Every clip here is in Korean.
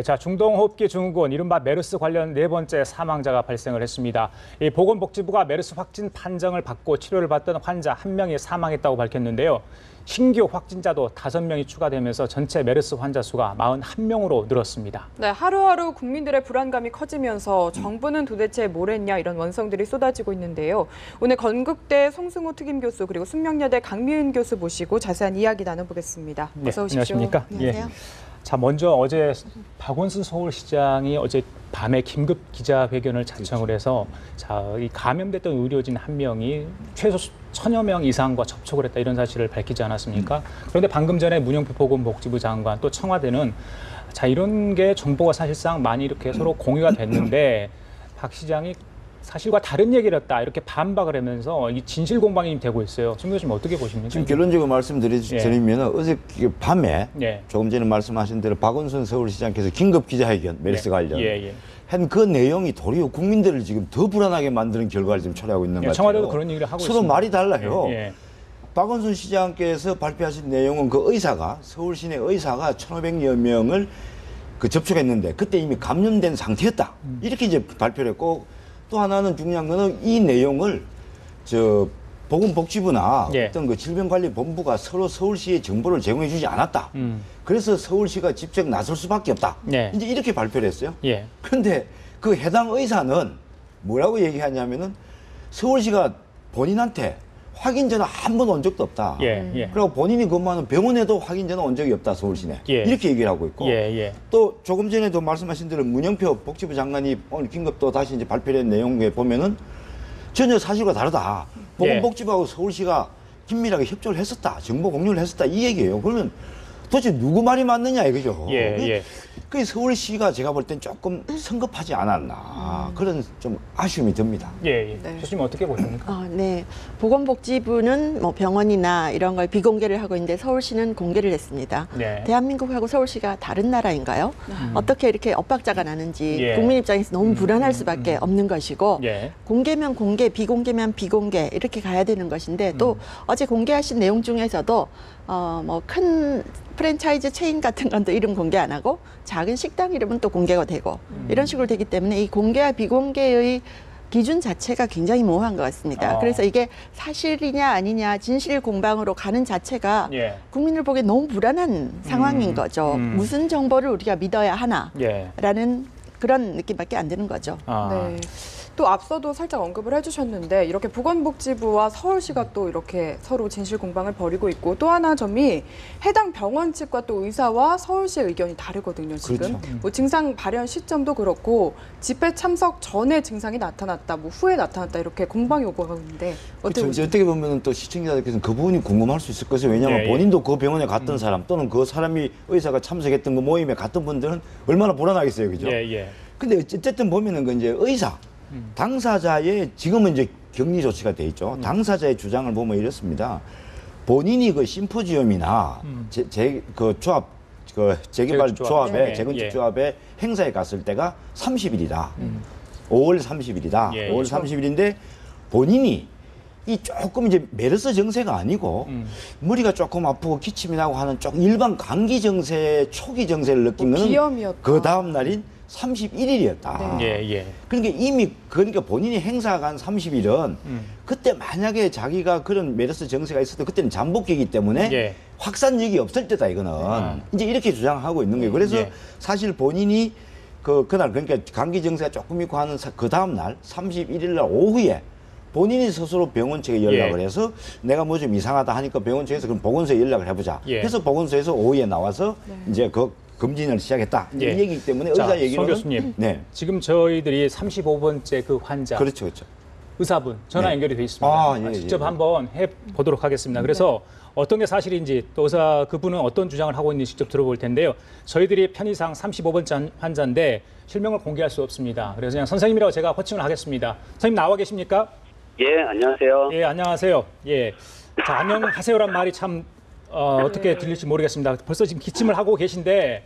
자, 중동호흡기 증후군, 이른바 메르스 관련 네 번째 사망자가 발생을 했습니다. 이 보건복지부가 메르스 확진 판정을 받고 치료를 받던 환자 1명이 사망했다고 밝혔는데요. 신규 확진자도 5명이 추가되면서 전체 메르스 환자 수가 41명으로 늘었습니다. 네, 하루하루 국민들의 불안감이 커지면서 정부는 도대체 뭘 했냐 이런 원성들이 쏟아지고 있는데요. 오늘 건국대 송승호 특임교수 그리고 숙명여대 강미은 교수 모시고 자세한 이야기 나눠보겠습니다. 어서 오십시오. 안녕하십니까? 안녕하세요. 자, 먼저 어제 박원순 서울시장이 어제 밤에 긴급 기자회견을 자청을 해서 이 감염됐던 의료진 1명이 최소 1000여 명 이상과 접촉을 했다 이런 사실을 밝히지 않았습니까? 그런데 방금 전에 문영표 보건복지부 장관 또 청와대는 이런 게 정보가 사실상 많이 이렇게 서로 공유가 됐는데 박 시장이 사실과 다른 얘기를 했다 이렇게 반박을 하면서 이 진실 공방이 되고 있어요. 송 교수님 어떻게 보십니까? 지금 결론적으로 말씀드리면 어제 밤에 조금 전에 말씀하신 대로 박원순 서울시장께서 긴급 기자회견 메르스 관련 한 그 내용이 도리어 국민들을 지금 더 불안하게 만드는 결과를 지금 초래하고 있는 것 같아요. 청와대도 그런 얘기를 하고 서로 있습니다. 말이 달라요. 박원순 시장께서 발표하신 내용은 그 의사가 서울 시내 의사가 1,500여 명을 접촉했는데 그때 이미 감염된 상태였다. 이렇게 이제 발표를 했고 또 하나는 중요한 거는 이 내용을 보건복지부나 어떤 그 질병관리본부가 서로 서울시에 정보를 제공해주지 않았다. 그래서 서울시가 직접 나설 수밖에 없다. 이제 이렇게 발표를 했어요. 그런데 그 해당 의사는 뭐라고 얘기하냐면은 서울시가 본인한테 확인전화 한 번 온 적도 없다. 그리고 본인이 근무하는 병원에도 확인전화 온 적이 없다. 서울시내. 이렇게 얘기를 하고 있고 또 조금 전에도 말씀하신 대로 문영표 복지부 장관이 오늘 긴급 또 다시 이제 발표된 내용에 보면은 전혀 사실과 다르다. 보건복지부하고 서울시가 긴밀하게 협조를 했었다. 정보 공유를 했었다. 이 얘기예요. 그러면 도대체 누구 말이 맞느냐 이거죠. 그 서울시가 제가 볼 땐 조금 성급하지 않았나 그런 좀 아쉬움이 듭니다. 교수님 어떻게 보십니까? 네, 보건복지부는 뭐 병원이나 이런 걸 비공개를 하고 있는데 서울시는 공개를 했습니다. 대한민국하고 서울시가 다른 나라인가요? 어떻게 이렇게 엇박자가 나는지 국민 입장에서 너무 불안할 수밖에 없는 것이고 공개면 공개, 비공개면 비공개 이렇게 가야 되는 것인데 또 어제 공개하신 내용 중에서도 뭐 큰 프랜차이즈 체인 같은 건 또 이름 공개 안 하고 작은 식당 이름은 또 공개가 되고 이런 식으로 되기 때문에 이 공개와 비공개의 기준 자체가 굉장히 모호한 것 같습니다. 그래서 이게 사실이냐 아니냐 진실 공방으로 가는 자체가 국민을 보기에 너무 불안한 상황인 거죠. 무슨 정보를 우리가 믿어야 하나라는 그런 느낌밖에 안 드는 거죠. 또 앞서도 살짝 언급을 해주셨는데 이렇게 보건복지부와 서울시가 또 이렇게 서로 진실 공방을 벌이고 있고 또 하나 점이 해당 병원 측과 또 의사와 서울시의 의견이 다르거든요. 지금 뭐 증상 발현 시점도 그렇고 집회 참석 전에 증상이 나타났다, 뭐 후에 나타났다 이렇게 공방이 오고 가는데 어떻게 보면 또 시청자들께서는 그 부분이 궁금할 수 있을 것이에요. 왜냐하면 본인도 그 병원에 갔던 사람 또는 그 사람이 의사가 참석했던 그 모임에 갔던 분들은 얼마나 불안하겠어요, 그죠? 근데 어쨌든 보면은 그 이제 의사 당사자의 지금은 이제 격리 조치가 돼 있죠. 당사자의 주장을 보면 이렇습니다. 본인이 그 심포지엄이나 재개발 조합에 재건축 조합에 행사에 갔을 때가 30일이다. 5월 30일이다. 5월 30일인데 본인이 이 조금 이제 메르스 증세가 아니고 머리가 조금 아프고 기침이 나고 하는 일반 감기 증세 초기 증세를 느낀 거는 그 다음 날인 31일이었다. 그러니까 본인이 행사 간 30일은 그때 만약에 자기가 그런 메르스 증세가 있었던 그때는 잠복기이기 때문에 확산력이 없을 때다 이거는 이제 이렇게 주장하고 있는 거예요. 그래서 사실 본인이 그날 그러니까 감기 증세가 조금 있고 하는 그 다음 날 31일 날 오후에 본인이 스스로 병원 측에 연락을 해서 내가 뭐 좀 이상하다 하니까 병원 측에서 그럼 보건소에 연락을 해보자. 그래서 보건소에서 오후에 나와서 이제 검진을 시작했다. 이 얘기이기 때문에 의사 얘기로는 송 교수님, 지금 저희들이 35번째 그 환자 그렇죠. 의사분 전화 연결이 돼 있습니다. 직접 한번 해보도록 하겠습니다. 그래서 어떤 게 사실인지 또 의사 그분은 어떤 주장을 하고 있는지 직접 들어볼 텐데요. 저희들이 편의상 35번째 환자인데 실명을 공개할 수 없습니다. 그래서 그냥 선생님이라고 제가 호칭을 하겠습니다. 선생님 나와 계십니까? 안녕하세요. 안녕하세요. 자, 안녕하세요란 말이 참 어떻게 들릴지 모르겠습니다. 벌써 지금 기침을 하고 계신데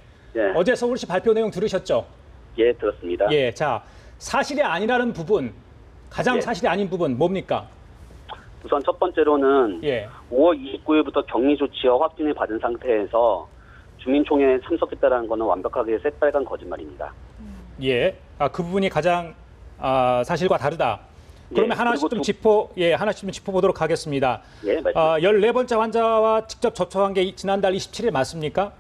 어제 서울시 발표 내용 들으셨죠? 들었습니다. 자, 사실이 아니라는 부분, 가장 사실이 아닌 부분 뭡니까? 우선 첫 번째로는 5월 29일부터 격리 조치와 확진을 받은 상태에서 주민총회에 참석했다라는 거는 완벽하게 새빨간 거짓말입니다. 예, 그 부분이 가장 사실과 다르다. 그러면 예, 하나씩 좀 짚어보도록 하겠습니다. 예, 말씀. 14번째 환자와 직접 접촉한 게 지난달 27일 맞습니까?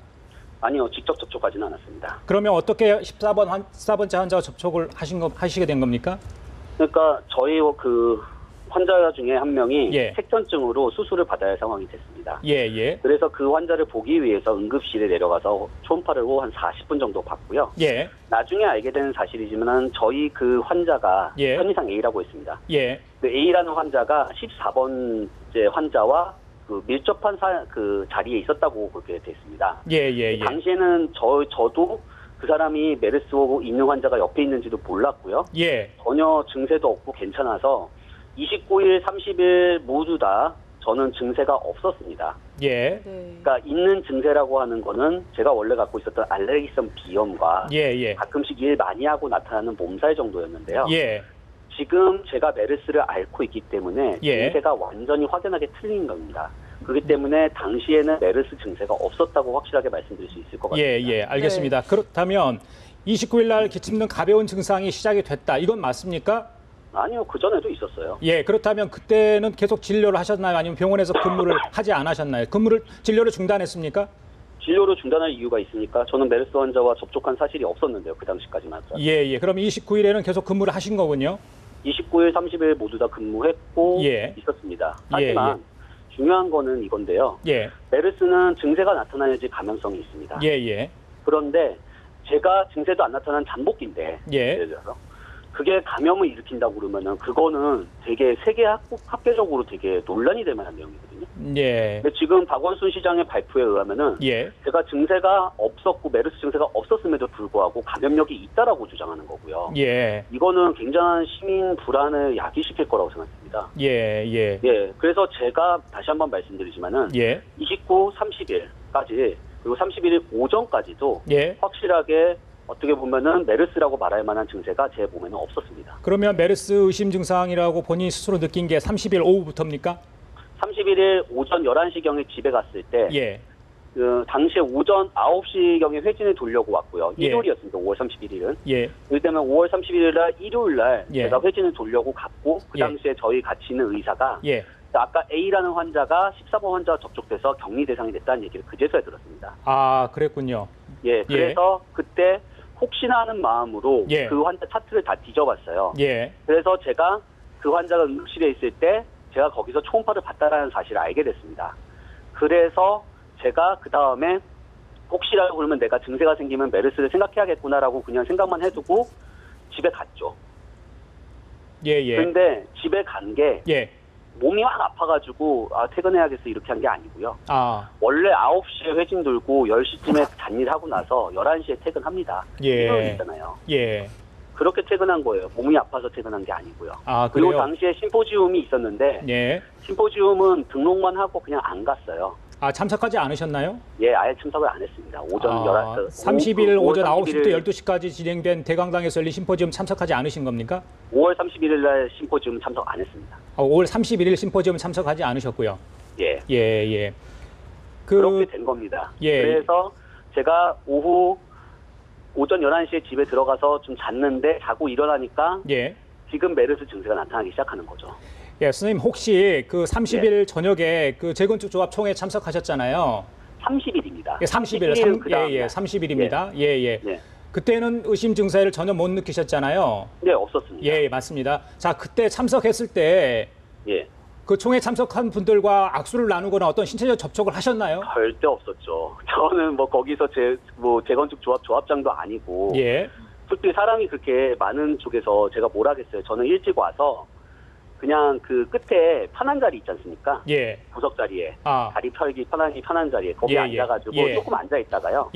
아니요, 직접 접촉하지는 않았습니다. 그러면 어떻게 14번째 환자와 접촉을 하시게 된 겁니까? 그러니까 저희 그 환자 중에 한 명이 예. 색전증으로 수술을 받아야 할 상황이 됐습니다. 예. 그래서 그 환자를 보기 위해서 응급실에 내려가서 초음파를 한 40분 정도 봤고요. 예. 나중에 알게 된 사실이지만 저희 그 환자가 예. 편의상 A라고 했습니다. 예. 그 A라는 환자가 14번째 환자와 그 밀접한 그 자리에 있었다고 그렇게 돼 있습니다. 예. 당시에는 저도 그 사람이 메르스 있는 환자가 옆에 있는지도 몰랐고요. 예. 전혀 증세도 없고 괜찮아서 29일, 30일 모두 다 저는 증세가 없었습니다. 예. 네. 그러니까 있는 증세라고 하는 거는 제가 원래 갖고 있었던 알레르기성 비염과 예. 가끔씩 일 많이 하고 나타나는 몸살 정도였는데요. 예. 지금 제가 메르스를 앓고 있기 때문에 예. 증세가 완전히 확연하게 틀린 겁니다. 그렇기 때문에 당시에는 메르스 증세가 없었다고 확실하게 말씀드릴 수 있을 것 같습니다. 예, 알겠습니다. 네. 그렇다면 29일 날 기침 등 가벼운 증상이 시작이 됐다. 이건 맞습니까? 아니요, 그전에도 있었어요. 예, 그렇다면 그때는 계속 진료를 하셨나요? 아니면 병원에서 근무를 하지 않으셨나요? 진료를 중단했습니까? 진료를 중단할 이유가 있으니까 저는 메르스 환자와 접촉한 사실이 없었는데요. 그 당시까지만. 예. 그럼 29일에는 계속 근무를 하신 거군요? 29일, 30일 모두 다 근무했고 있었습니다. 하지만 중요한 거는 이건데요. 예. 메르스는 증세가 나타나야지 감염성이 있습니다. 예. 그런데 제가 증세도 안 나타난 잠복기인데 예를 들어서 그게 감염을 일으킨다고 그러면은 그거는 되게 세계 학계적으로 되게 논란이 될 만한 내용이거든요. 예. 근데 지금 박원순 시장의 발표에 의하면은 제가 증세가 없었고 메르스 증세가 없었음에도 불구하고 감염력이 있다라고 주장하는 거고요. 예. 이거는 굉장한 시민 불안을 야기시킬 거라고 생각합니다. 예. 그래서 제가 다시 한번 말씀드리지만은 29, 30일까지 그리고 31일 오전까지도 확실하게 어떻게 보면은 메르스라고 말할 만한 증세가 제 몸에는 없었습니다. 그러면 메르스 의심 증상이라고 본인 스스로 느낀 게 30일 오후부터입니까? 31일 오전 11시경에 집에 갔을 때 그 당시에 오전 9시경에 회진을 돌려고 왔고요. 일요일이었습니다. 5월 31일은. 그렇기 때문에 5월 31일 날 일요일 날 제가 회진을 돌려고 갔고 그 당시에 저희 같이 있는 의사가 아까 A라는 환자가 14번 환자와 접촉돼서 격리 대상이 됐다는 얘기를 그제서야 들었습니다. 아, 그랬군요. 그래서 그때 혹시나 하는 마음으로 그 환자 차트를 다 뒤져봤어요. 그래서 제가 그 환자가 응급실에 있을 때 제가 거기서 초음파를 봤다라는 사실을 알게 됐습니다. 그래서 제가 그 다음에 혹시라도 그러면 내가 증세가 생기면 메르스를 생각해야겠구나라고 그냥 생각만 해두고 집에 갔죠. 그런데 집에 간 게 몸이 확 아파가지고 퇴근해야겠어 이렇게 한 게 아니고요. 원래 9시에 회진 돌고 10시쯤에 잔일하고 나서 11시에 퇴근합니다. 일요일이잖아요. 그렇게 퇴근한 거예요. 몸이 아파서 퇴근한 게 아니고요. 그리고 당시에 심포지움이 있었는데 심포지움은 등록만 하고 그냥 안 갔어요. 참석하지 않으셨나요? 아예 참석을 안 했습니다. 오전 30일 오전 9시부터 12시까지 진행된 대강당에서 열린 심포지움 참석하지 않으신 겁니까? 5월 31일 날 심포지움 참석 안 했습니다. 5월 31일 심포지움 참석하지 않으셨고요. 그렇게 된 겁니다. 그래서 제가 오전 11시에 집에 들어가서 좀 잤는데 자고 일어나니까 지금 메르스 증세가 나타나기 시작하는 거죠. 선생님 혹시 그 30일 저녁에 그 재건축 조합 총회 참석하셨잖아요. 30일입니다. 30일, 30일입니다. 그때는 의심 증세를 전혀 못 느끼셨잖아요. 없었습니다. 맞습니다. 자, 그때 참석했을 때 그 총회 참석한 분들과 악수를 나누거나 어떤 신체적 접촉을 하셨나요? 절대 없었죠. 저는 거기서 재건축 조합장도 아니고 솔직히 사람이 그렇게 많은 쪽에서 제가 뭘 하겠어요. 저는 일찍 와서 그냥 그 끝에 편한 자리 있지 않습니까? 구석 자리에 다리 털기 편한 자리에 거기 앉아가지고 조금 앉아 있다가요.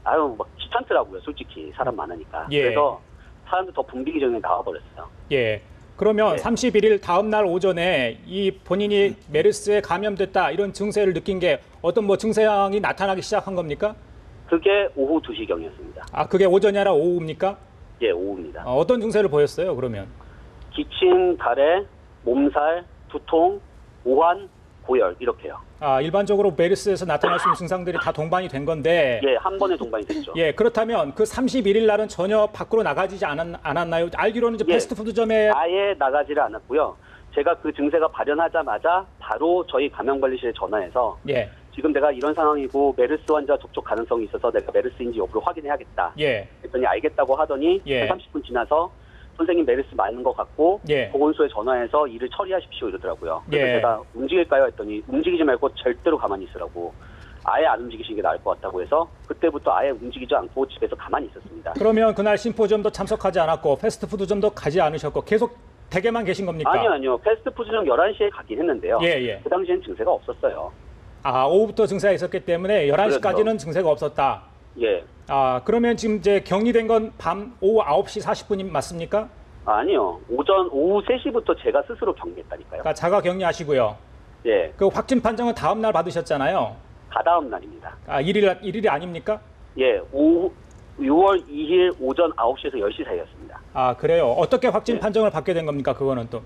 막 귀찮더라고요. 솔직히 사람 많으니까. 그래서 사람들 더 붐비기 전에 나와버렸어요. 그러면 31일 다음 날 오전에 이 본인이 메르스에 감염됐다 이런 증세를 느낀 게 어떤 증세형이 나타나기 시작한 겁니까? 그게 오후 2시경이었습니다. 그게 오전이 아니라 오후입니까? 오후입니다. 어떤 증세를 보였어요, 그러면? 기침, 가래, 몸살, 두통, 오한, 고열 이렇게요. 아, 일반적으로 메르스에서 나타날 수 있는 증상들이 다 동반이 된 건데. 예, 한 번에 동반이 됐죠. 예, 그렇다면 그 31일 날은 전혀 밖으로 나가지지 않았나요? 알기로는 이제 패스트푸드점에 아예 나가지를 않았고요. 제가 그 증세가 발현하자마자 바로 저희 감염관리실에 전화해서 지금 내가 이런 상황이고 메르스 환자 접촉 가능성이 있어서 내가 메르스인지 여부를 확인해야겠다. 그랬더니 알겠다고 하더니 30분 지나서 선생님 메르스 맞는 것 같고 보건소에 전화해서 일을 처리하십시오 이러더라고요. 그래서 제가 움직일까요 했더니 움직이지 말고 절대로 가만히 있으라고. 아예 안 움직이시는 게 나을 것 같다고 해서 그때부터 아예 움직이지 않고 집에서 가만히 있었습니다. 그러면 그날 심포지엄도 참석하지 않았고 패스트푸드점도 가지 않으셨고 계속 댁에만 계신 겁니까? 아니요. 패스트푸드점 11시에 가긴 했는데요. 그 당시엔 증세가 없었어요. 아, 오후부터 증세가 있었기 때문에 11시까지는 그렇죠. 증세가 없었다. 아, 그러면 지금 이제 격리된 건 오후 9시 40분이 맞습니까? 아니요. 오후 3시부터 제가 스스로 격리했다니까요. 그러니까 자가 격리하시고요. 그 확진 판정은 다음 날 받으셨잖아요. 다다음 날입니다. 아, 일일이 아닙니까? 오후 6월 2일 오전 9시에서 10시 사이였습니다. 아, 그래요? 어떻게 확진 판정을 받게 된 겁니까? 그거는 또.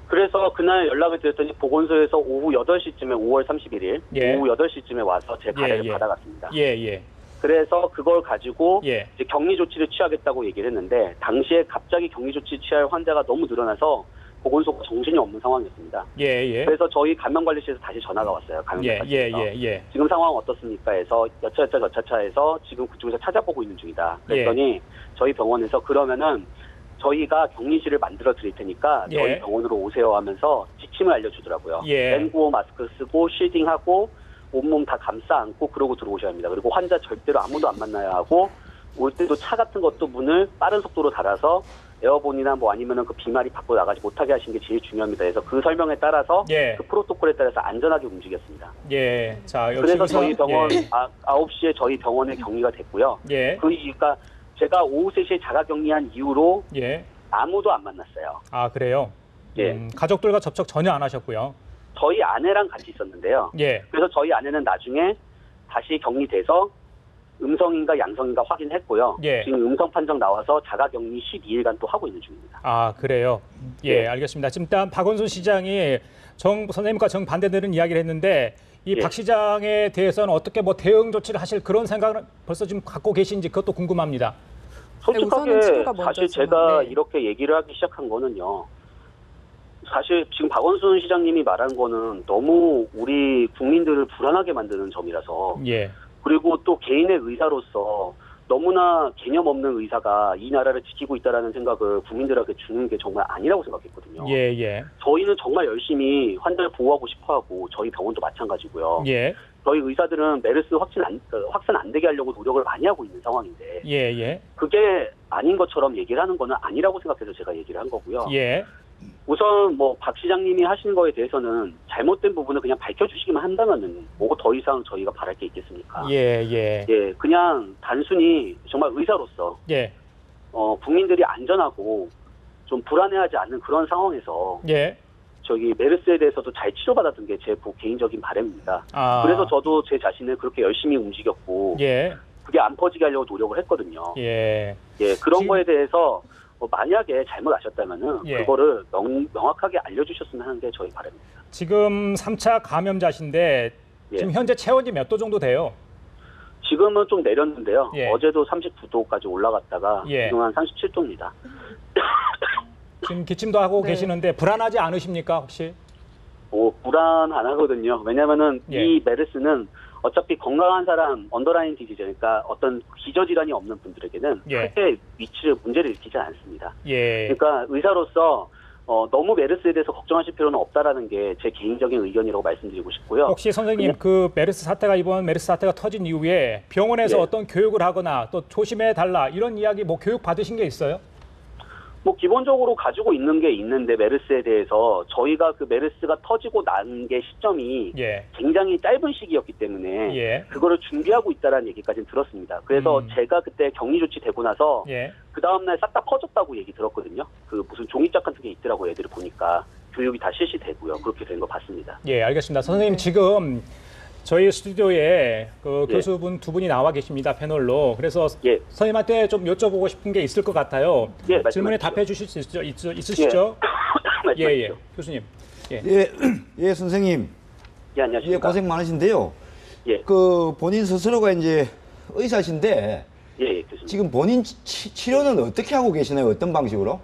그래서 그날 연락을 드렸더니 보건소에서 오후 8시쯤에 5월 31일 오후 8시쯤에 와서 제 가래를 받아갔습니다. 그래서 그걸 가지고 이제 격리 조치를 취하겠다고 얘기를 했는데 당시에 갑자기 격리 조치 취할 환자가 너무 늘어나서 보건소가 정신이 없는 상황이었습니다. 그래서 저희 감염관리실에서 다시 전화가 왔어요. 감염관리실에서. 지금 상황 어떻습니까? 해서 여차여차해서 지금 그쪽에서 찾아보고 있는 중이다. 그랬더니 저희 병원에서 그러면은 저희가 격리실을 만들어 드릴 테니까 저희 병원으로 오세요 하면서 지침을 알려주더라고요. N95 마스크 쓰고 쉴딩하고 온몸 다 감싸 안고 그러고 들어오셔야 합니다. 그리고 환자 절대로 아무도 안 만나야 하고 올 때도 차 같은 것도 문을 빠른 속도로 달아서 에어본이나 뭐 아니면은 그 비말이 밖으로 나가지 못하게 하시는 게 제일 중요합니다. 그래서 그 설명에 따라서 그 프로토콜에 따라서 안전하게 움직였습니다. 자, 그래서 저희 병원 9시에 저희 병원에 격리가 됐고요. 그 이유가 제가 오후 3시에 자가 격리한 이후로 아무도 안 만났어요. 아, 그래요? 가족들과 접촉 전혀 안 하셨고요. 저희 아내랑 같이 있었는데요. 그래서 저희 아내는 나중에 다시 격리돼서 음성인가 양성인가 확인했고요. 지금 음성 판정 나와서 자가 격리 12일간 또 하고 있는 중입니다. 아, 그래요? 알겠습니다. 지금 일단 박원순 시장이 선생님과 정반대되는 이야기를 했는데 이 박 시장에 대해서는 어떻게 뭐 대응 조치를 하실 그런 생각을 벌써 지금 갖고 계신지 그것도 궁금합니다. 솔직하게 사실 제가 이렇게 얘기를 하기 시작한 거는요. 사실 지금 박원순 시장님이 말한 거는 너무 우리 국민들을 불안하게 만드는 점이라서 그리고 또 개인의 의사로서 너무나 개념 없는 의사가 이 나라를 지키고 있다는 생각을 국민들에게 주는 게 정말 아니라고 생각했거든요. 저희는 정말 열심히 환자를 보호하고 싶어하고 저희 병원도 마찬가지고요. 저희 의사들은 메르스 확산 안 되게 하려고 노력을 많이 하고 있는 상황인데 그게 아닌 것처럼 얘기를 하는 거는 아니라고 생각해서 제가 얘기를 한 거고요. 우선 뭐 박 시장님이 하시는 거에 대해서는 잘못된 부분을 그냥 밝혀주시기만 한다면은 뭐 더 이상 저희가 바랄 게 있겠습니까? 그냥 단순히 정말 의사로서 국민들이 안전하고 좀 불안해하지 않는 그런 상황에서 저기 메르스에 대해서도 잘 치료받았던 게 제 개인적인 바람입니다. 그래서 저도 제 자신을 그렇게 열심히 움직였고 그게 안 퍼지게 하려고 노력을 했거든요. 그런 거에 대해서 만약에 잘못하셨다면은 그거를 명확하게 알려주셨으면 하는 게 저희 바람입니다. 지금 3차 감염자신데 지금 현재 체온이 몇 도 정도 돼요? 지금은 좀 내렸는데요. 어제도 39도까지 올라갔다가 지금 한 37도입니다. 지금 기침도 하고 계시는데 불안하지 않으십니까 혹시? 불안 안 하거든요. 왜냐면은 이 메르스는 어차피 건강한 사람 언더라인 디지즈니까 어떤 기저질환이 없는 분들에게는 크게 문제를 일으키지 않습니다. 그러니까 의사로서 너무 메르스에 대해서 걱정하실 필요는 없다라는 게 제 개인적인 의견이라고 말씀드리고 싶고요. 혹시 선생님 이번 메르스 사태가 터진 이후에 병원에서 어떤 교육을 하거나 또 조심해 달라 이런 이야기 뭐 교육 받으신 게 있어요? 뭐 기본적으로 가지고 있는 게 있는데 메르스에 대해서 저희가 그 메르스가 터지고 난 게 시점이 굉장히 짧은 시기였기 때문에 그거를 준비하고 있다라는 얘기까지는 들었습니다. 그래서 제가 그때 격리 조치 되고 나서 그 다음날 싹 다 퍼졌다고 얘기 들었거든요. 그 무슨 종이짝 같은 게 있더라고 애들을 보니까 교육이 다 실시되고요. 그렇게 된 거 봤습니다. 알겠습니다. 선생님 지금 저희 스튜디오에 그 교수분 두 분이 나와 계십니다. 패널로. 그래서 선생님한테 좀 여쭤보고 싶은 게 있을 것 같아요. 질문에 답해 주실 수 있으시죠? 교수님. 예, 선생님. 예, 안녕하십니까. 예, 고생 많으신데요. 예. 그 본인 스스로가 이제 의사신데 예, 교수님. 지금 본인 치료는 어떻게 하고 계시나요? 어떤 방식으로?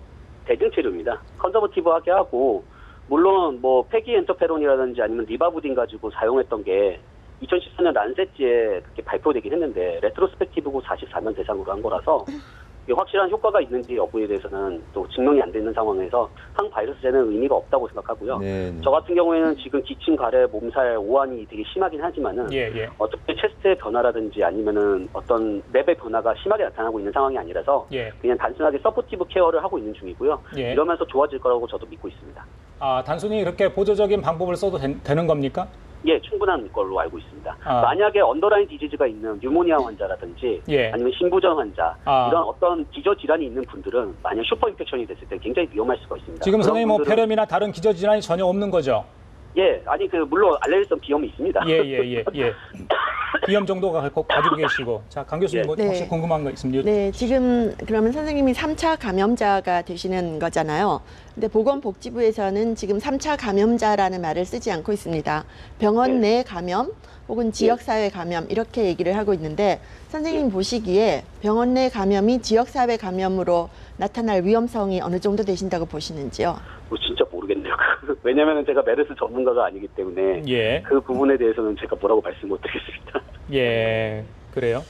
대증치료입니다. 컨저버티브하게 하고 물론 뭐 페기엔터페론이라든지 아니면 리바부딘 가지고 사용했던 게 2014년 란셋지에 그렇게 발표되긴 했는데 레트로스펙티브고 44명 대상으로 한 거라서 이게 확실한 효과가 있는지 여부에 대해서는 또 증명이 안 되는 상황에서 항바이러스제는 의미가 없다고 생각하고요. 네. 저 같은 경우에는 지금 기침, 가래, 몸살, 오한이 되게 심하긴 하지만은 어떻게 체스트의 변화라든지 아니면은 어떤 랩의 변화가 심하게 나타나고 있는 상황이 아니라서 그냥 단순하게 서포티브 케어를 하고 있는 중이고요. 이러면서 좋아질 거라고 저도 믿고 있습니다. 아, 단순히 이렇게 보조적인 방법을 써도 되는 겁니까? 예, 충분한 걸로 알고 있습니다. 만약에 언더라인 디지즈가 있는 뉴모니아 환자라든지 아니면 신부전 환자 이런 어떤 기저질환이 있는 분들은 만약 슈퍼 인펙션이 됐을 때 굉장히 위험할 수가 있습니다. 지금 선생님 뭐 폐렴이나 다른 기저질환이 전혀 없는 거죠? 예, 아니 물론 알레르기성 비염이 있습니다. 예. 비염 정도가 가지고 계시고. 자, 강 교수님 뭐 혹시 궁금한 거 있습니까? 네, 지금 그러면 선생님이 3차 감염자가 되시는 거잖아요. 근데 보건복지부에서는 지금 3차 감염자라는 말을 쓰지 않고 있습니다. 병원 내 감염 혹은 지역사회 감염 이렇게 얘기를 하고 있는데 선생님 보시기에 병원 내 감염이 지역사회 감염으로 나타날 위험성이 어느 정도 되신다고 보시는지요? 진짜 모르겠네요. 왜냐하면 제가 메르스 전문가가 아니기 때문에 그 부분에 대해서는 제가 뭐라고 말씀 못 드리겠습니다. 예, 그래요?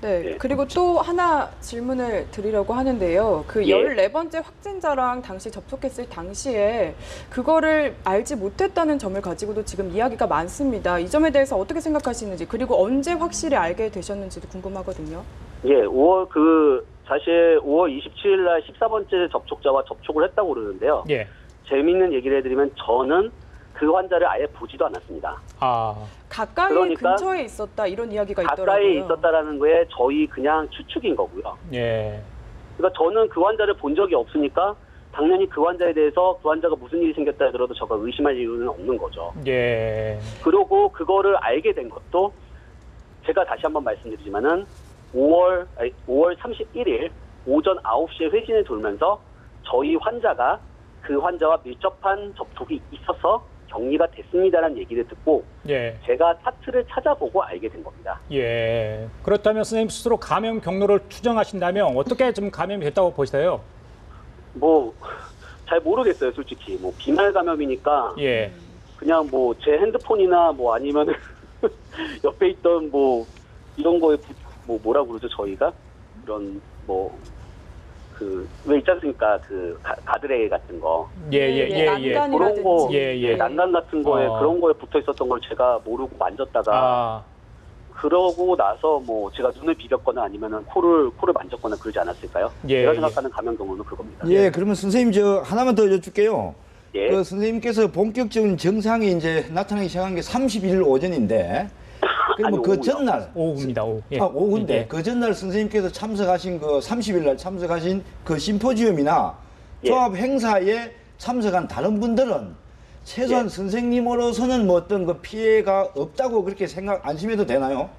네, 그리고 또 하나 질문을 드리려고 하는데요. 그 14번째 확진자랑 당시 접촉했을 당시에 그거를 알지 못했다는 점을 가지고도 지금 이야기가 많습니다. 이 점에 대해서 어떻게 생각하시는지, 그리고 언제 확실히 알게 되셨는지도 궁금하거든요. 예, 사실 5월 27일 날 14번째 접촉자와 접촉을 했다고 그러는데요. 재미있는 얘기를 해드리면 저는 그 환자를 아예 보지도 않았습니다. 가까이 그러니까 근처에 있었다 이런 이야기가 있더라고요. 가까이 있었다라는 거에 저희 그냥 추측인 거고요. 그러니까 저는 그 환자를 본 적이 없으니까 당연히 그 환자에 대해서 그 환자가 무슨 일이 생겼다 하더라도 제가 의심할 이유는 없는 거죠. 그리고 그거를 알게 된 것도 제가 다시 한번 말씀드리지만은 5월 31일 오전 9시에 회진을 돌면서 저희 환자가 그 환자와 밀접한 접촉이 있어서 격리가 됐습니다라는 얘기를 듣고 제가 차트를 찾아보고 알게 된 겁니다. 그렇다면 선생님 스스로 감염 경로를 추정하신다면 어떻게 좀 감염이 됐다고 보세요? 잘 모르겠어요, 솔직히. 비말 감염이니까 그냥 제 핸드폰이나 아니면 옆에 있던 이런 거에 뭐라고 그러죠, 저희가? 그런 왜 있지 않습니까? 가드레일 같은 거. 그런 거, 난간 같은 거에 그런 거에 붙어 있었던 걸 제가 모르고 만졌다가 그러고 나서 제가 눈을 비볐거나 아니면은 코를 만졌거나 그러지 않았을까요? 제가 생각하는 감염 경우는 그겁니다. 그러면 선생님 저 하나만 더 여쭙게요. 그 선생님께서 본격적인 증상이 이제 나타나기 시작한 게 31일 오전인데 그러면 그 전날 오후입니다. 오후. 오후인데 그 전날 선생님께서 참석하신 그 30일 날 참석하신 그 심포지엄이나 조합 행사에 참석한 다른 분들은 최소한 선생님으로서는 어떤 그 피해가 없다고 그렇게 안심해도 되나요?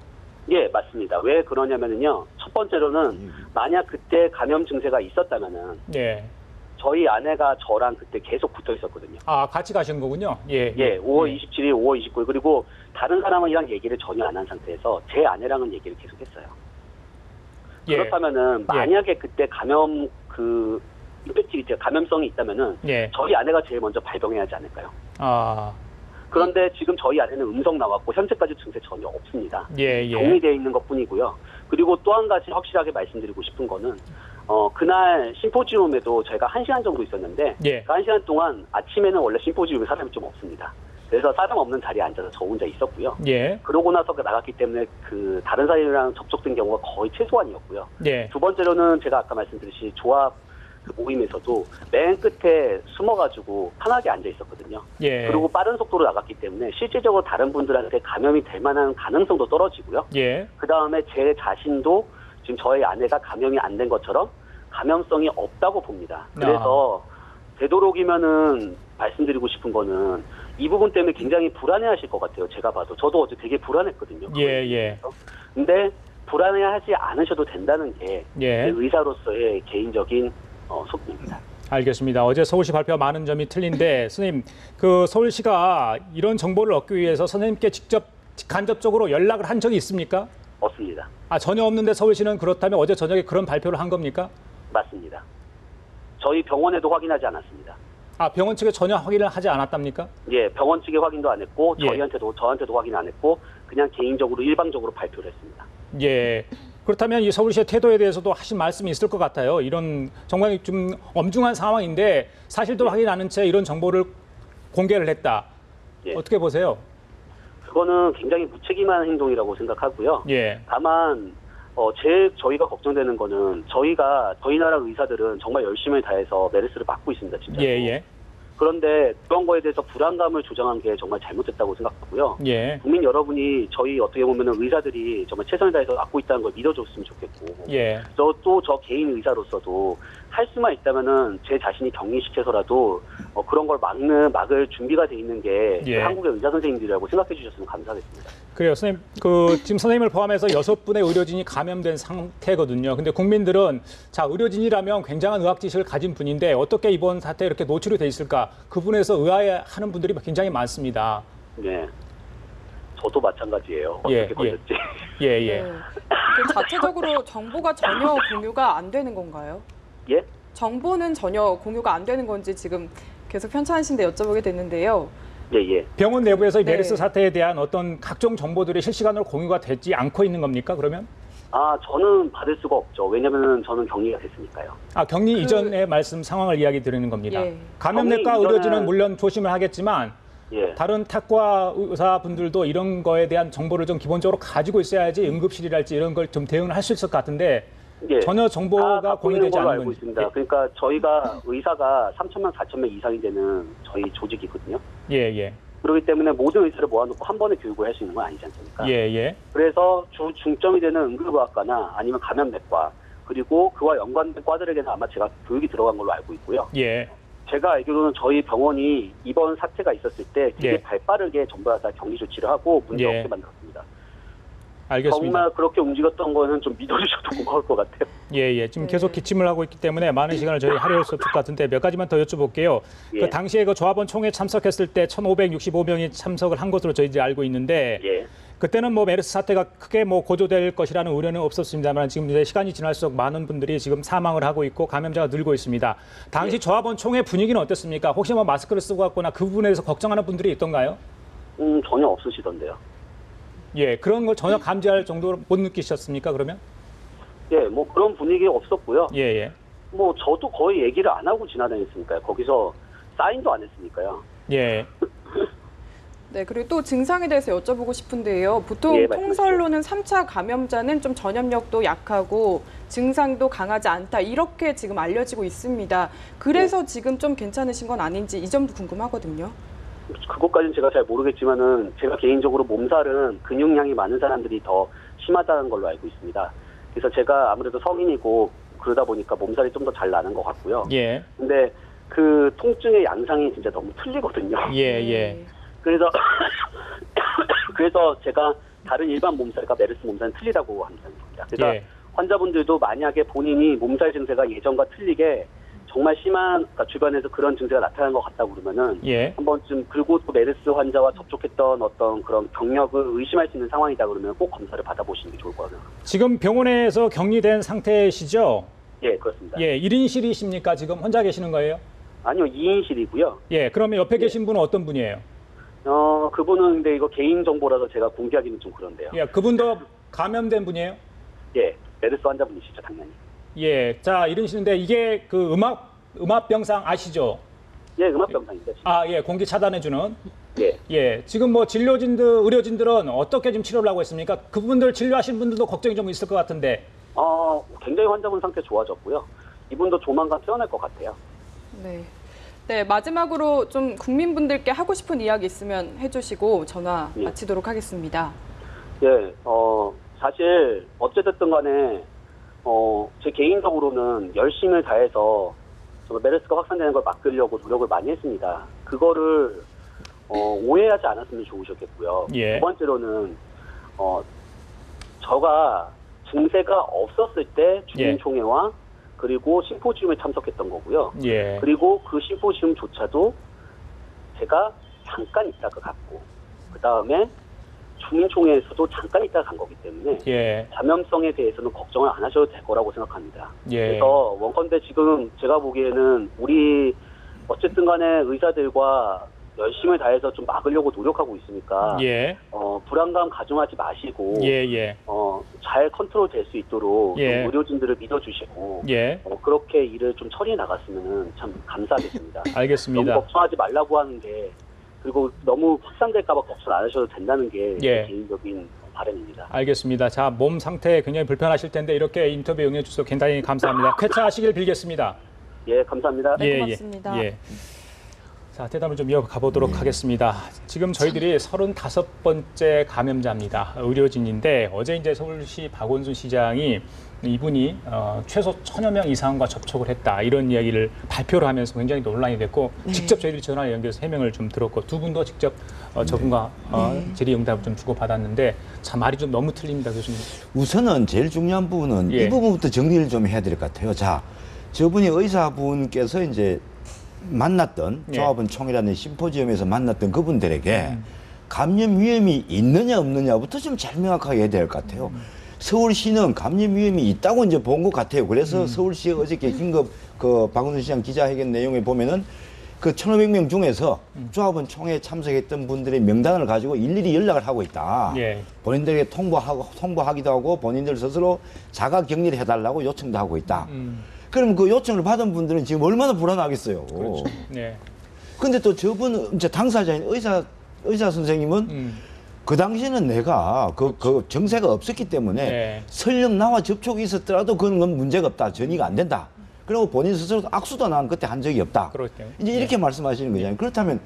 예, 맞습니다. 왜 그러냐면은요. 첫 번째로는 만약 그때 감염 증세가 있었다면은 저희 아내가 저랑 그때 계속 붙어 있었거든요. 같이 가신 거군요. 5월 27일, 5월 29일 그리고 다른 사람이랑 얘기를 전혀 안 한 상태에서 제 아내랑은 얘기를 계속 했어요. 그렇다면은 만약에 그때 감염 감염성이 있다면은 저희 아내가 제일 먼저 발병해야 하지 않을까요? 그런데 지금 저희 아내는 음성 나왔고 현재까지 증세 전혀 없습니다. 격리되어 있는 것뿐이고요. 그리고 또 한 가지 확실하게 말씀드리고 싶은 거는 그날 심포지움에도 저희가 1시간 정도 있었는데 그 1시간 동안 아침에는 원래 심포지움에 사람이 좀 없습니다. 그래서 사람 없는 자리에 앉아서 저 혼자 있었고요. 그러고 나서 나갔기 때문에 다른 사람이랑 접촉된 경우가 거의 최소한이었고요. 두 번째로는 제가 아까 말씀드렸듯이 조합 모임에서도 맨 끝에 숨어가지고 편하게 앉아 있었거든요. 그리고 빠른 속도로 나갔기 때문에 실질적으로 다른 분들한테 감염이 될 만한 가능성도 떨어지고요. 그 다음에 제 자신도 지금 저희 아내가 감염이 안 된 것처럼 감염성이 없다고 봅니다. 그래서 되도록이면은 말씀드리고 싶은 거는 이 부분 때문에 굉장히 불안해하실 것 같아요. 제가 봐도 저도 어제 되게 불안했거든요. 근데 불안해하지 않으셔도 된다는 게 의사로서의 개인적인 속입니다. 알겠습니다. 어제 서울시 발표와 많은 점이 틀린데 선생님, 그 서울시가 이런 정보를 얻기 위해서 선생님께 직접 간접적으로 연락을 한 적이 있습니까? 없습니다. 아, 전혀 없는데 서울시는 그렇다면 어제 저녁에 그런 발표를 한 겁니까? 맞습니다. 저희 병원에도 확인하지 않았습니다. 아, 병원 측에 전혀 확인을 하지 않았답니까? 예, 병원 측에 확인도 안 했고 예. 저한테도 확인 안 했고 그냥 개인적으로 일방적으로 발표를 했습니다. 예. 그렇다면 이 서울시의 태도에 대해서도 하신 말씀이 있을 것 같아요. 이런 정말 좀 엄중한 상황인데 사실도 확인 안 한 채 이런 정보를 공개를 했다. 예. 어떻게 보세요? 그거는 굉장히 무책임한 행동이라고 생각하고요. 예. 다만 저희가 걱정되는 거는 저희 나라 의사들은 정말 열심히 다해서 메르스를 막고 있습니다, 진짜. 예, 예. 그런데 그런 거에 대해서 불안감을 조장한 게 정말 잘못됐다고 생각하고요. 예. 국민 여러분이 저희 어떻게 보면은 의사들이 정말 최선을 다해서 막고 있다는 걸 믿어줬으면 좋겠고, 예. 저 개인 의사로서도 할 수만 있다면은 제 자신이 격리시켜서라도 그런 걸 막을 준비가 돼 있는 게 예. 한국의 의사 선생님들이라고 생각해 주셨으면 감사하겠습니다. 그래요, 선생님. 지금 선생님을 포함해서 6분의 의료진이 감염된 상태거든요. 근데 국민들은 자, 의료진이라면 굉장한 의학 지식을 가진 분인데 어떻게 이번 사태에 이렇게 노출이 돼 있을까? 그 부분에서 의아해하는 분들이 굉장히 많습니다. 네. 저도 마찬가지예요. 예, 어떻게 걸렸지? 예, 예. 네. 그 자체적으로 정보가 전혀 공유가 안 되는 건가요? 예? 정보는 전혀 공유가 안 되는 건지 지금 계속 편찮으신데 여쭤보게 됐는데요. 예, 예. 병원 내부에서 이 네. 메르스 사태에 대한 어떤 각종 정보들이 실시간으로 공유가 되지 않고 있는 겁니까, 그러면? 저는 받을 수가 없죠. 왜냐면은 저는 격리가 됐으니까요. 아, 격리 이전의 말씀 상황을 이야기 드리는 겁니다. 예. 감염내과 격리 의료진은 이전은- 물론 조심을 하겠지만 예. 다른 탁과 의사분들도 이런 거에 대한 정보를 좀 기본적으로 가지고 있어야지 응급실이랄지 이런 걸 좀 대응을 할 수 있을 것 같은데 예. 전혀 정보가 갖고 있는 공유되지 걸로 않은 알고 건지. 있습니다. 그러니까 저희가 의사가 3,000명, 4,000명 이상이 되는 저희 조직이거든요. 예, 예. 그렇기 때문에 모든 의사를 모아놓고 한 번에 교육을 할 수 있는 건 아니지 않습니까? 예, 예. 그래서 중점이 되는 응급의학과나 아니면 감염내과 그리고 그와 연관된 과들에게는 아마 제가 교육이 들어간 걸로 알고 있고요. 예. 제가 알기로는 저희 병원이 이번 사태가 있었을 때 되게 예. 발빠르게 전부 다 격리 조치를 하고 문제 예. 없게 만들었습니다. 알겠습니다. 정말 그렇게 움직였던 거는 좀 믿어주셔도 고마울 것 같아요. 예, 예. 지금 네. 계속 기침을 하고 있기 때문에 많은 시간을 저희 할애할 수 없을 것 같은데 몇 가지만 더 여쭤볼게요. 예. 그 당시에 그 조합원 총회 참석했을 때 1,565명이 참석을 한 것으로 저희들이 알고 있는데 예. 그때는 뭐 메르스 사태가 크게 뭐 고조될 것이라는 우려는 없었습니다만 지금 이제 시간이 지날수록 많은 분들이 지금 사망을 하고 있고 감염자가 늘고 있습니다. 당시 예. 조합원 총회 분위기는 어땠습니까? 혹시 뭐 마스크를 쓰고 갔거나 그 부분에 대해서 걱정하는 분들이 있던가요? 전혀 없으시던데요. 예, 그런 걸 전혀 감지할 정도로 못 느끼셨습니까? 그러면? 예, 뭐 그런 분위기 없었고요. 예, 예. 뭐 저도 거의 얘기를 안 하고 지나다녔으니까요. 거기서 사인도 안 했으니까요. 예. 네, 그리고 또 증상에 대해서 여쭤보고 싶은데요. 보통 예, 말씀해 통설로는 3차 감염자는 좀 전염력도 약하고 증상도 강하지 않다. 이렇게 지금 알려지고 있습니다. 그래서 지금 좀 괜찮으신 건 아닌지 이 점도 궁금하거든요. 그것까지는 제가 잘 모르겠지만은 제가 개인적으로 몸살은 근육량이 많은 사람들이 더 심하다는 걸로 알고 있습니다. 그래서 제가 아무래도 성인이고 그러다 보니까 몸살이 좀 더 잘 나는 것 같고요. 예. 근데 그 통증의 양상이 진짜 너무 틀리거든요. 예, 예. 그래서 그래서 제가 다른 일반 몸살과 메르스 몸살은 틀리다고 합니다. 그래서 예. 환자분들도 만약에 본인이 몸살 증세가 예전과 틀리게 정말 심한, 그러니까 주변에서 그런 증세가 나타나는 것 같다고 그러면은 예. 한 번쯤, 그리고 또 메르스 환자와 접촉했던 어떤 그런 경력을 의심할 수 있는 상황이다 그러면 꼭 검사를 받아보시는 게 좋을 것 같아요. 지금 병원에서 격리된 상태시죠? 예, 그렇습니다. 예, 1인실이십니까? 지금 혼자 계시는 거예요? 아니요, 2인실이고요. 예, 그러면 옆에 계신 분은 어떤 분이에요? 그분은 근데 이거 개인 정보라서 제가 공개하기는 좀 그런데요. 예, 그분도 감염된 분이에요? 예, 메르스 환자분이시죠, 당연히. 예, 자, 이러시는데 이게 그 음압병상 아시죠? 예, 음압병상인데. 아, 예, 공기 차단해주는. 예. 예, 지금 뭐 의료진들은 어떻게 지금 치료를 하고 있습니까? 그분들 진료하신 분들도 걱정이 좀 있을 것 같은데. 굉장히 환자분 상태 좋아졌고요. 이분도 조만간 퇴원할 것 같아요. 네. 네, 마지막으로 좀 국민분들께 하고 싶은 이야기 있으면 해주시고 전화 예. 마치도록 하겠습니다. 예, 사실 어찌됐든 간에 제 개인적으로는 열심을 다해서 메르스가 확산되는 걸 막으려고 노력을 많이 했습니다. 그거를 오해하지 않았으면 좋으셨겠고요. 예. 두 번째로는 저가 증세가 없었을 때 주민총회와 그리고 심포지움에 참석했던 거고요. 예. 그리고 그 심포지움조차도 제가 잠깐 있다가 갔고, 그 다음에 주민총회에서도 잠깐 있다가 간 거기 때문에 예. 감염성에 대해서는 걱정을 안 하셔도 될 거라고 생각합니다. 예. 그래서 원건대 지금 제가 보기에는 우리 어쨌든 간에 의사들과 열심을 다해서 좀 막으려고 노력하고 있으니까 예. 불안감 가중하지 마시고 예. 잘 컨트롤 될 수 있도록 예. 좀 의료진들을 믿어주시고 예. 그렇게 일을 좀 처리해 나갔으면 참 감사하겠습니다. 알겠습니다. 너무 걱정하지 말라고 하는 게, 그리고 너무 확산될까 봐 걱정 안 하셔도 된다는 게 예. 제 개인적인 바람입니다. 알겠습니다. 자, 몸 상태 굉장히 불편하실 텐데 이렇게 인터뷰 응해 주셔서 굉장히 감사합니다. 쾌차하시길 빌겠습니다. 예, 감사합니다. 네, 고맙습니다. 예. 자, 대담을 좀 이어가 보도록 하겠습니다. 지금 저희들이 35번째 감염자입니다. 의료진인데 어제 이제 서울시 박원순 시장이 이분이 최소 1000여 명 이상과 접촉을 했다, 이런 이야기를 발표를 하면서 굉장히 논란이 됐고, 직접 저희들이 전화를 연결해서 해명을 좀 들었고, 두 분도 직접 저분과 질의응답을 좀 주고받았는데 참 말이 좀 너무 틀립니다, 교수님. 우선은 제일 중요한 부분은 이 부분부터 정리를 좀 해야 될 것 같아요. 자, 저분이 의사분께서 이제 만났던 조합원 총회라는 심포지엄에서 만났던 그분들에게 감염 위험이 있느냐 없느냐부터 좀 잘 명확하게 해야 될 것 같아요. 서울시는 감염 위험이 있다고 이제 본 것 같아요. 그래서 서울시 어저께 긴급 그 박원순 시장 기자회견 내용에 보면은 그 1,500명 중에서 조합원 총회에 참석했던 분들의 명단을 가지고 일일이 연락을 하고 있다. 예. 본인들에게 통보하기도 하고 본인들 스스로 자가 격리를 해달라고 요청도 하고 있다. 그럼 그 요청을 받은 분들은 지금 얼마나 불안하겠어요. 그렇죠. 네. 근데 또 저분 이제 당사자인 의사 선생님은 그 당시에는 내가 그 정세가 없었기 때문에 설령 나와 접촉이 있었더라도 그건 문제가 없다. 전이가 안 된다. 그리고 본인 스스로도 악수도 난 그때 한 적이 없다. 그렇죠. 이제 이렇게 말씀하시는 거잖아요. 그렇다면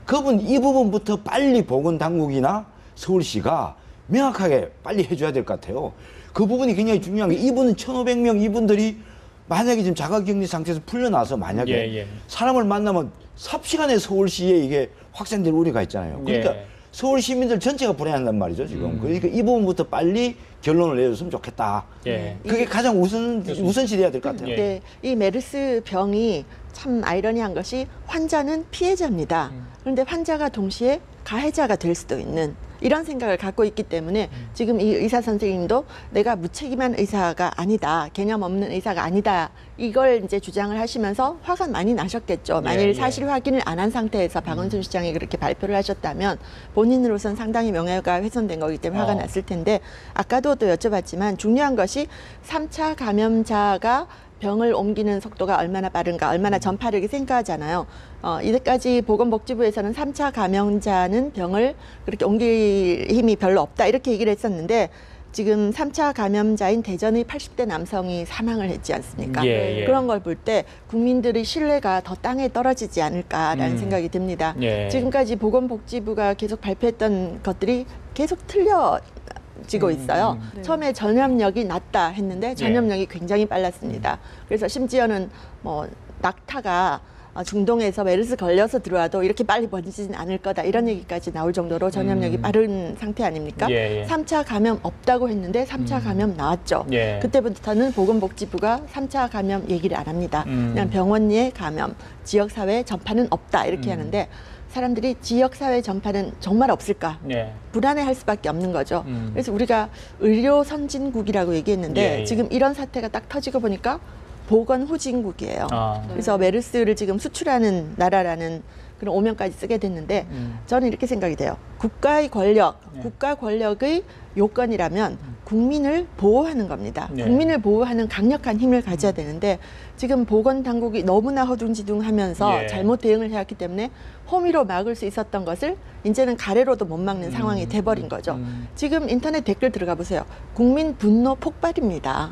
그분 이 부분부터 빨리 보건당국이나 서울시가 명확하게 빨리 해줘야 될 것 같아요. 그 부분이 굉장히 중요한 게, 이분은 1,500명 이분들이 만약에 지금 자가격리 상태에서 풀려나서 만약에 사람을 만나면 삽시간에 서울시에 이게 확산될 우려가 있잖아요. 그러니까 서울 시민들 전체가 불안한단 말이죠, 지금. 그러니까 이 부분부터 빨리 결론을 내줬으면 좋겠다. 그게 가장 우선시돼야 될 것 같아요. 네, 이 메르스 병이 참 아이러니한 것이 환자는 피해자입니다. 그런데 환자가 동시에 가해자가 될 수도 있는 이런 생각을 갖고 있기 때문에 지금 이 의사 선생님도 내가 무책임한 의사가 아니다, 개념 없는 의사가 아니다, 이걸 이제 주장을 하시면서 화가 많이 나셨겠죠. 만일 사실 확인을 안 한 상태에서 박원순 시장이 그렇게 발표를 하셨다면 본인으로서는 상당히 명예가 훼손된 거기 때문에 화가 났을 텐데, 아까도 또 여쭤봤지만 중요한 것이 3차 감염자가 병을 옮기는 속도가 얼마나 빠른가, 얼마나 전파력이 생각하잖아요. 이때까지 보건복지부에서는 3차 감염자는 병을 그렇게 옮길 힘이 별로 없다, 이렇게 얘기를 했었는데, 지금 3차 감염자인 대전의 80대 남성이 사망을 했지 않습니까? 그런 걸 볼 때 국민들의 신뢰가 더 땅에 떨어지지 않을까라는 생각이 듭니다. 지금까지 보건복지부가 계속 발표했던 것들이 계속 틀려지고 있어요. 처음에 전염력이 낮다 했는데 전염력이 굉장히 빨랐습니다. 그래서 심지어는 뭐 낙타가 중동에서 메르스 걸려서 들어와도 이렇게 빨리 번지진 않을 거다, 이런 얘기까지 나올 정도로 전염력이 빠른 상태 아닙니까? 3차 감염 없다고 했는데 3차 감염 나왔죠. 그때부터는 보건복지부가 3차 감염 얘기를 안 합니다. 그냥 병원 내 감염, 지역사회 전파는 없다, 이렇게 하는데, 사람들이 지역사회 전파는 정말 없을까? 불안해할 수밖에 없는 거죠. 그래서 우리가 의료 선진국이라고 얘기했는데 지금 이런 사태가 딱 터지고 보니까 보건 후진국이에요. 그래서 메르스를 지금 수출하는 나라라는 그런 오명까지 쓰게 됐는데, 저는 이렇게 생각이 돼요. 국가의 권력, 국가 권력의 요건이라면 국민을 보호하는 겁니다. 국민을 보호하는 강력한 힘을 가져야 되는데, 지금 보건당국이 너무나 허둥지둥하면서 잘못 대응을 해왔기 때문에 호미로 막을 수 있었던 것을 이제는 가래로도 못 막는 상황이 돼버린 거죠. 지금 인터넷 댓글 들어가 보세요. 국민 분노 폭발입니다.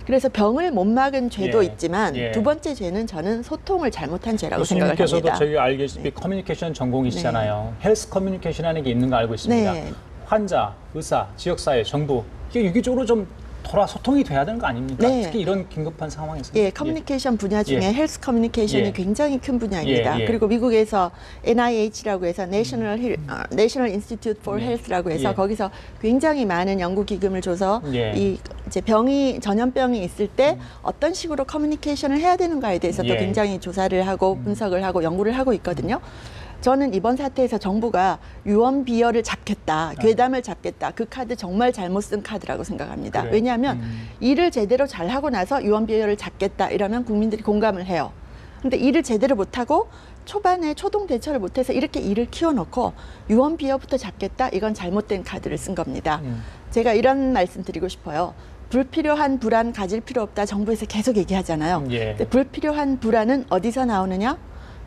그래서 병을 못 막은 죄도 있지만 두 번째 죄는 저는 소통을 잘못한 죄라고 생각을 합니다. 교수님께서도 저희가 알겠지만 커뮤니케이션 전공이시잖아요. 헬스 커뮤니케이션이라는 게 있는 거 알고 있습니다. 환자, 의사, 지역사회, 정부, 이게 유기적으로 좀 소통이 돼야 되는 거 아닙니까? 네. 특히 이런 긴급한 상황에서. 예, 커뮤니케이션 분야 중에 헬스 커뮤니케이션이 굉장히 큰 분야입니다. 그리고 미국에서 NIH라고 해서 National Institute for Health라고 해서 거기서 굉장히 많은 연구 기금을 줘서 이 이제 전염병이 있을 때 어떤 식으로 커뮤니케이션을 해야 되는가에 대해서도 굉장히 조사를 하고 분석을 하고 연구를 하고 있거든요. 저는 이번 사태에서 정부가 유언비어를 잡겠다, 괴담을 잡겠다, 그 카드 정말 잘못 쓴 카드라고 생각합니다. 그래. 왜냐하면 일을 제대로 잘하고 나서 유언비어를 잡겠다 이러면 국민들이 공감을 해요. 근데 일을 제대로 못하고 초반에 초동 대처를 못해서 이렇게 일을 키워놓고 유언비어부터 잡겠다, 이건 잘못된 카드를 쓴 겁니다. 제가 이런 말씀 드리고 싶어요. 불필요한 불안 가질 필요 없다, 정부에서 계속 얘기하잖아요. 근데 불필요한 불안은 어디서 나오느냐?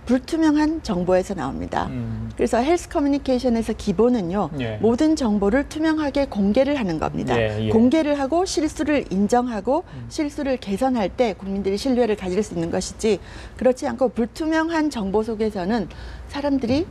불투명한 정보에서 나옵니다. 그래서 헬스 커뮤니케이션에서 기본은요, 모든 정보를 투명하게 공개를 하는 겁니다. 공개를 하고 실수를 인정하고 실수를 개선할 때 국민들이 신뢰를 가질 수 있는 것이지, 그렇지 않고 불투명한 정보 속에서는 사람들이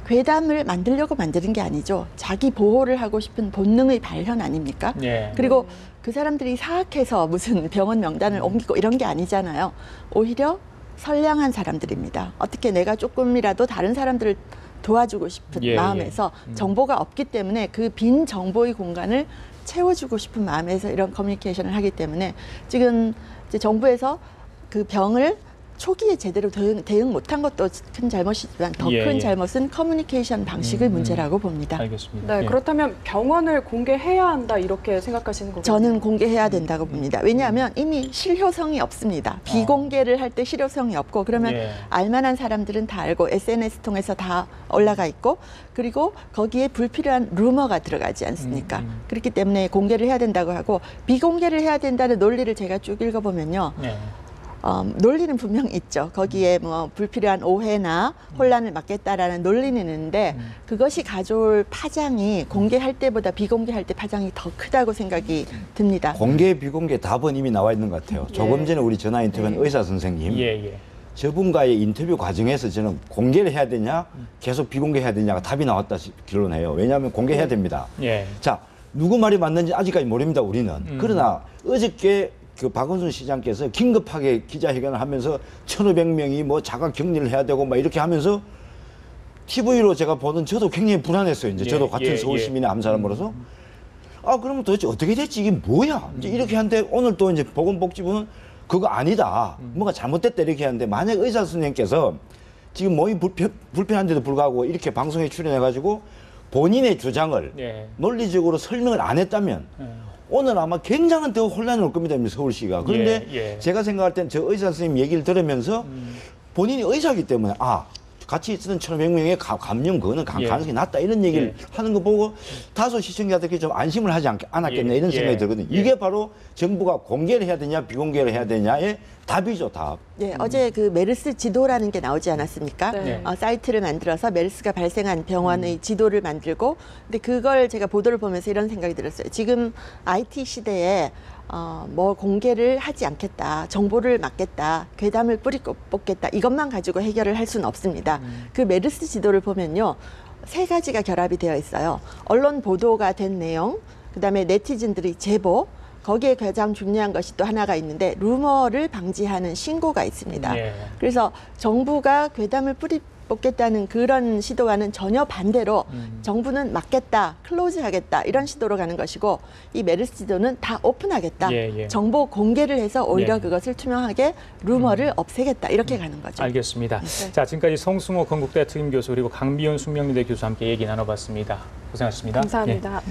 괴담을 만들려고 만드는 게 아니죠. 자기 보호를 하고 싶은 본능의 발현 아닙니까? 그리고 그 사람들이 사악해서 무슨 병원 명단을 옮기고 이런 게 아니잖아요. 오히려 선량한 사람들입니다. 어떻게 내가 조금이라도 다른 사람들을 도와주고 싶은 마음에서 정보가 없기 때문에 그 빈 정보의 공간을 채워주고 싶은 마음에서 이런 커뮤니케이션을 하기 때문에 지금 이제 정부에서 그 병을 초기에 제대로 대응 못한 것도 큰 잘못이지만 더 큰 잘못은 커뮤니케이션 방식의 문제라고 봅니다. 알겠습니다. 네, 그렇다면 병원을 공개해야 한다 이렇게 생각하시는 거군요. 저는 공개해야 된다고 봅니다. 왜냐하면 이미 실효성이 없습니다. 비공개를 할 때 실효성이 없고, 그러면 알만한 사람들은 다 알고 SNS 통해서 다 올라가 있고, 그리고 거기에 불필요한 루머가 들어가지 않습니까? 그렇기 때문에 공개를 해야 된다고 하고, 비공개를 해야 된다는 논리를 제가 쭉 읽어보면요. 논리는 분명 있죠. 거기에 뭐 불필요한 오해나 혼란을 막겠다라는 논리는 있는데, 그것이 가져올 파장이 공개할 때보다 비공개할 때 파장이 더 크다고 생각이 듭니다. 공개, 비공개 답은 이미 나와 있는 것 같아요. 조금 전에 우리 전화 인터뷰한 의사 선생님, 저분과의 인터뷰 과정에서 저는 공개를 해야 되냐, 계속 비공개해야 되냐가 답이 나왔다 결론해요. 왜냐하면 공개해야 됩니다. 자, 누구 말이 맞는지 아직까지 모릅니다, 우리는. 그러나 어저께 그 박원순 시장께서 긴급하게 기자회견을 하면서 1,500명이 뭐 자가 격리를 해야 되고 막 이렇게 하면서 TV로 제가 보던 저도 굉장히 불안했어요. 이제 저도 같은 서울 시민의 한 사람으로서. 아, 그러면 도대체 어떻게 됐지? 이게 뭐야? 이제 이렇게 하는데 오늘 또 이제 보건복지부는 그거 아니다. 뭐가 잘못됐다 이렇게 하는데, 만약 의사 선생님께서 지금 몸이 불편한데도 불구하고 이렇게 방송에 출연해가지고 본인의 주장을 논리적으로 설명을 안 했다면 오늘 아마 굉장한 더 혼란이 올 겁니다, 서울시가. 그런데 제가 생각할 땐 저 의사 선생님 얘기를 들으면서 본인이 의사이기 때문에 같이 있었던 1,500명의 감염 그거는 가능성이 낮다 이런 얘기를 하는 거 보고 다소 시청자들이 좀 안심을 하지 않았겠나 이런 생각이 들거든요. 이게 바로 정부가 공개를 해야 되냐 비공개를 해야 되냐의 답이죠, 답. 어제 그 메르스 지도라는 게 나오지 않았습니까? 사이트를 만들어서 메르스가 발생한 병원의 지도를 만들고, 근데 그걸 제가 보도를 보면서 이런 생각이 들었어요. 지금 IT 시대에 뭐 공개를 하지 않겠다, 정보를 막겠다, 괴담을 뿌리고 뽑겠다, 이것만 가지고 해결을 할 수는 없습니다. 그 메르스 지도를 보면요, 3가지가 결합이 되어 있어요. 언론 보도가 된 내용, 그다음에 네티즌들의 제보, 거기에 가장 중요한 것이 또 하나가 있는데 루머를 방지하는 신고가 있습니다. 그래서 정부가 괴담을 뽑겠다는 그런 시도와는 전혀 반대로 정부는 막겠다, 클로즈하겠다 이런 시도로 가는 것이고, 이 메르스 지도는 다 오픈하겠다, 정보 공개를 해서 오히려 그것을 투명하게 루머를 없애겠다 이렇게 가는 거죠. 알겠습니다. 자, 지금까지 성승호 건국대 특임교수 그리고 강비윤 숙명여대 교수와 함께 얘기 나눠봤습니다. 고생하셨습니다. 감사합니다.